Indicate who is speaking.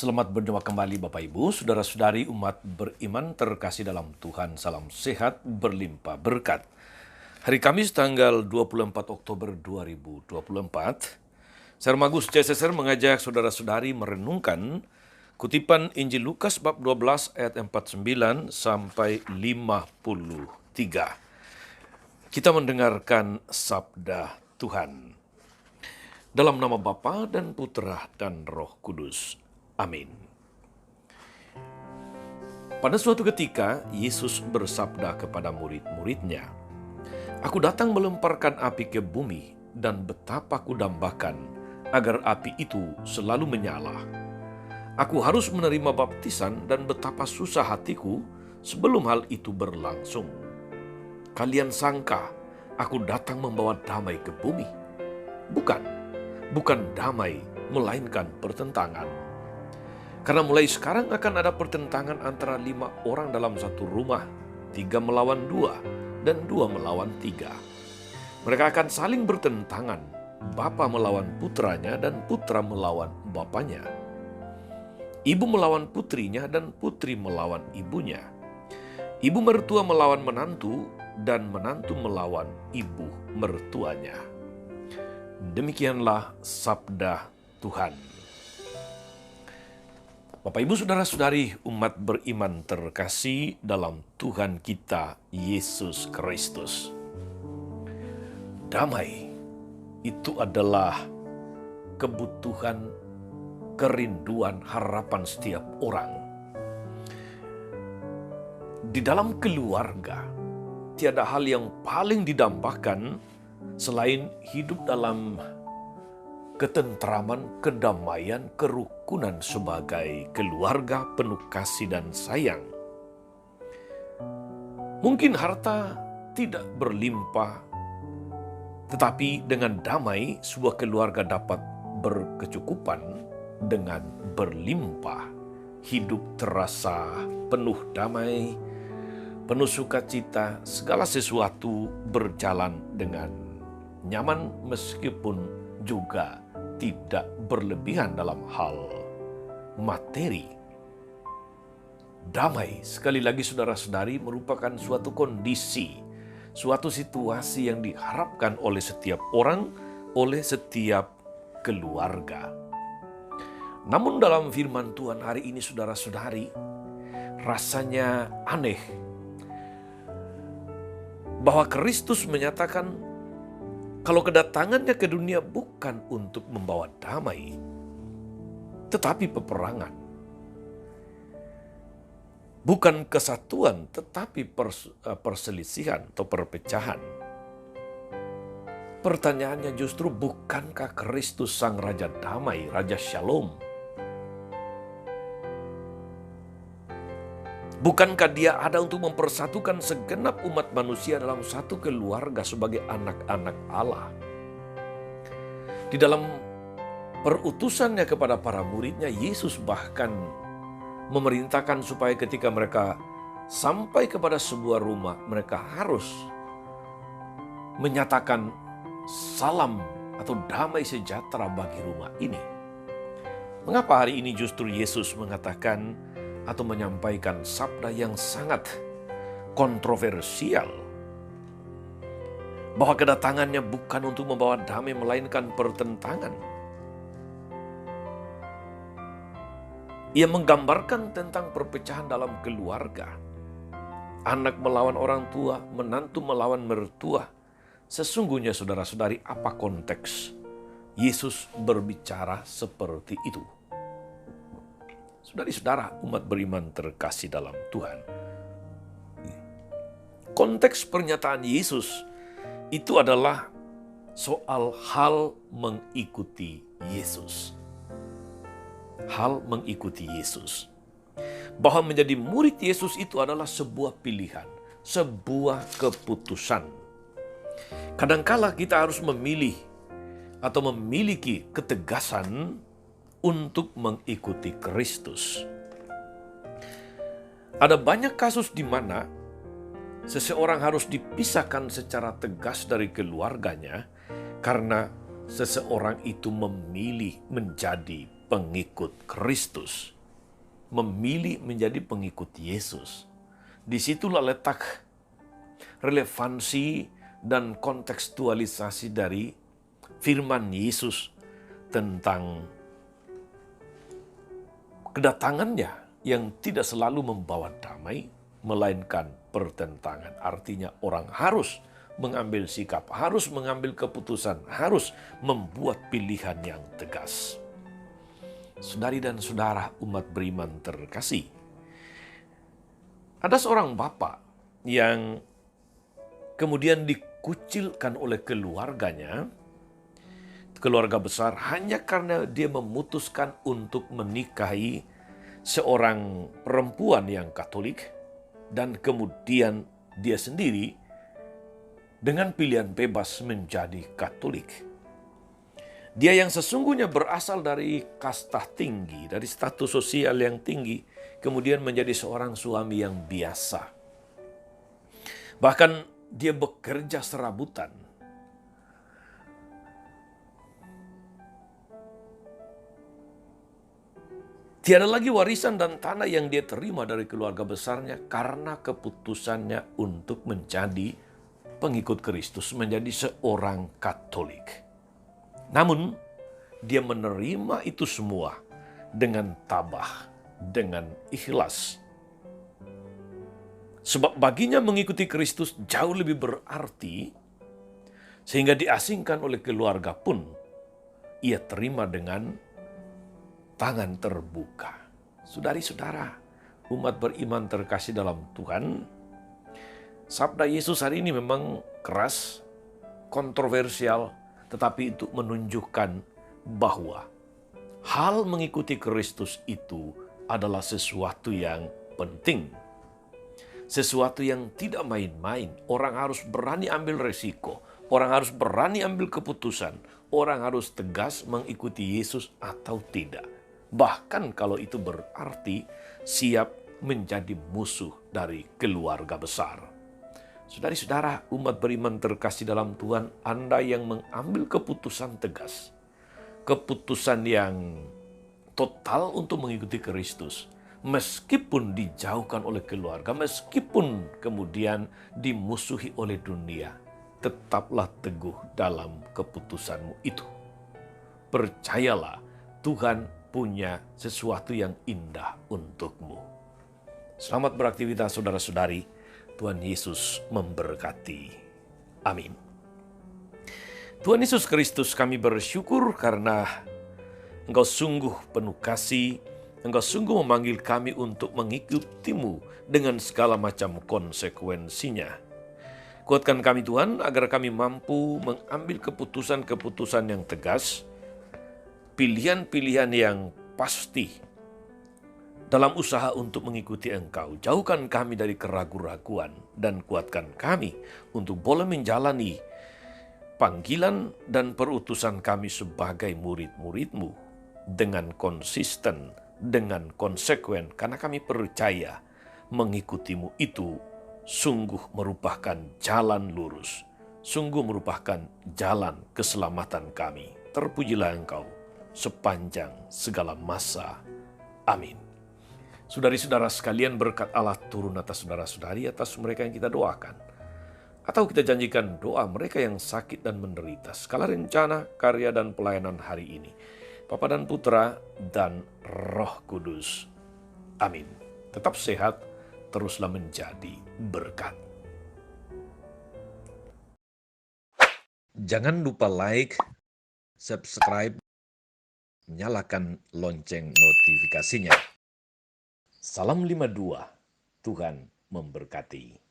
Speaker 1: Selamat berjumpa kembali Bapak Ibu, Saudara-saudari umat beriman terkasih dalam Tuhan. Salam sehat, berlimpah berkat. Hari Kamis tanggal 24 Oktober 2024, saya Magus CSSR mengajak saudara-saudari merenungkan kutipan Injil Lukas bab 12 ayat 49 sampai 53. Kita mendengarkan sabda Tuhan. Dalam nama Bapa dan Putra dan Roh Kudus. Amin. Pada suatu ketika, Yesus bersabda kepada murid-muridnya, "Aku datang melemparkan api ke bumi, dan betapa kudambakan agar api itu selalu menyala. Aku harus menerima baptisan dan betapa susah hatiku sebelum hal itu berlangsung. Kalian sangka aku datang membawa damai ke bumi? Bukan damai, melainkan pertentangan. Karena mulai sekarang akan ada pertentangan antara 5 orang dalam satu rumah, 3 melawan 2, dan 2 melawan 3. Mereka akan saling bertentangan, bapa melawan putranya dan putra melawan bapanya. Ibu melawan putrinya dan putri melawan ibunya. Ibu mertua melawan menantu dan menantu melawan ibu mertuanya." Demikianlah sabda Tuhan. Bapak Ibu Saudara-saudari umat beriman terkasih dalam Tuhan kita Yesus Kristus. Damai itu adalah kebutuhan, kerinduan, harapan setiap orang. Di dalam keluarga, tiada hal yang paling didambakan selain hidup dalam ketentraman, kedamaian, kerukunan sebagai keluarga penuh kasih dan sayang. Mungkin harta tidak berlimpah, tetapi dengan damai sebuah keluarga dapat berkecukupan dengan berlimpah. Hidup terasa penuh damai, penuh sukacita, segala sesuatu berjalan dengan nyaman meskipun juga tidak berlebihan dalam hal materi. Damai, sekali lagi saudara-saudari, merupakan suatu kondisi, suatu situasi yang diharapkan oleh setiap orang, oleh setiap keluarga. Namun dalam firman Tuhan hari ini saudara-saudari, rasanya aneh bahwa Kristus menyatakan kalau kedatangannya ke dunia bukan untuk membawa damai, tetapi peperangan. Bukan kesatuan, tetapi perselisihan atau perpecahan. Pertanyaannya justru, bukankah Kristus Sang Raja Damai, Raja Shalom? Bukankah Dia ada untuk mempersatukan segenap umat manusia dalam satu keluarga sebagai anak-anak Allah? Di dalam perutusannya kepada para muridnya, Yesus bahkan memerintahkan supaya ketika mereka sampai kepada sebuah rumah, mereka harus menyatakan salam atau damai sejahtera bagi rumah ini. Mengapa hari ini justru Yesus mengatakan atau menyampaikan sabda yang sangat kontroversial, bahwa kedatangannya bukan untuk membawa damai melainkan pertentangan? Ia menggambarkan tentang perpecahan dalam keluarga. Anak melawan orang tua, menantu melawan mertua. Sesungguhnya saudara-saudari, apa konteks Yesus berbicara seperti itu? Saudari-saudara umat beriman terkasih dalam Tuhan, konteks pernyataan Yesus itu adalah soal hal mengikuti Yesus. Hal mengikuti Yesus. Bahwa menjadi murid Yesus itu adalah sebuah pilihan, sebuah keputusan. Kadangkala kita harus memilih atau memiliki ketegasan untuk mengikuti Kristus. Ada banyak kasus di mana seseorang harus dipisahkan secara tegas dari keluarganya karena seseorang itu memilih menjadi pengikut Kristus. memilih menjadi pengikut Yesus. Disitulah letak relevansi dan kontekstualisasi dari firman Yesus tentang kedatangannya yang tidak selalu membawa damai, melainkan pertentangan. Artinya orang harus mengambil sikap, harus mengambil keputusan, harus membuat pilihan yang tegas. Saudari dan saudara umat beriman terkasih, ada seorang bapak yang kemudian dikucilkan oleh keluarganya, keluarga besar, hanya karena dia memutuskan untuk menikahi seorang perempuan yang Katolik, dan kemudian dia sendiri dengan pilihan bebas menjadi Katolik. Dia yang sesungguhnya berasal dari kasta tinggi, dari status sosial yang tinggi, kemudian menjadi seorang suami yang biasa. Bahkan dia bekerja serabutan. Tiada lagi warisan dan tanah yang dia terima dari keluarga besarnya karena keputusannya untuk menjadi pengikut Kristus, menjadi seorang Katolik. Namun, dia menerima itu semua dengan tabah, dengan ikhlas. Sebab baginya mengikuti Kristus jauh lebih berarti, sehingga diasingkan oleh keluarga pun, ia terima dengan tangan terbuka. Saudari-saudara, umat beriman terkasih dalam Tuhan, sabda Yesus hari ini memang keras, kontroversial, tetapi itu menunjukkan bahwa hal mengikuti Kristus itu adalah sesuatu yang penting. Sesuatu yang tidak main-main. Orang harus berani ambil resiko. Orang harus berani ambil keputusan. Orang harus tegas mengikuti Yesus atau tidak. Bahkan kalau itu berarti siap menjadi musuh dari keluarga besar. Saudari-saudara, umat beriman terkasih dalam Tuhan, Anda yang mengambil keputusan tegas, keputusan yang total untuk mengikuti Kristus, meskipun dijauhkan oleh keluarga, meskipun kemudian dimusuhi oleh dunia, tetaplah teguh dalam keputusanmu itu. Percayalah, Tuhan punya sesuatu yang indah untukmu. Selamat beraktivitas saudara-saudari. Tuhan Yesus memberkati. Amin. Tuhan Yesus Kristus, kami bersyukur karena Engkau sungguh penuh kasih, Engkau sungguh memanggil kami untuk mengikutimu dengan segala macam konsekuensinya. Kuatkan kami Tuhan, agar kami mampu mengambil keputusan-keputusan yang tegas, pilihan-pilihan yang pasti, dalam usaha untuk mengikuti Engkau. Jauhkan kami dari keraguan-raguan dan kuatkan kami untuk boleh menjalani panggilan dan perutusan kami sebagai murid-murid-Mu dengan konsisten, dengan konsekuen, karena kami percaya mengikuti-Mu itu sungguh merupakan jalan lurus, sungguh merupakan jalan keselamatan kami. Terpujilah Engkau sepanjang segala masa. Amin. Saudari-saudara sekalian, berkat Allah turun atas saudara-saudari, atas mereka yang kita doakan. Atau kita janjikan doa mereka yang sakit dan menderita, skala rencana, karya, dan pelayanan hari ini. Bapa dan Putra dan Roh Kudus. Amin. Tetap sehat, teruslah menjadi berkat. Jangan lupa like, subscribe, nyalakan lonceng notifikasinya. Salam 52, Tuhan memberkati.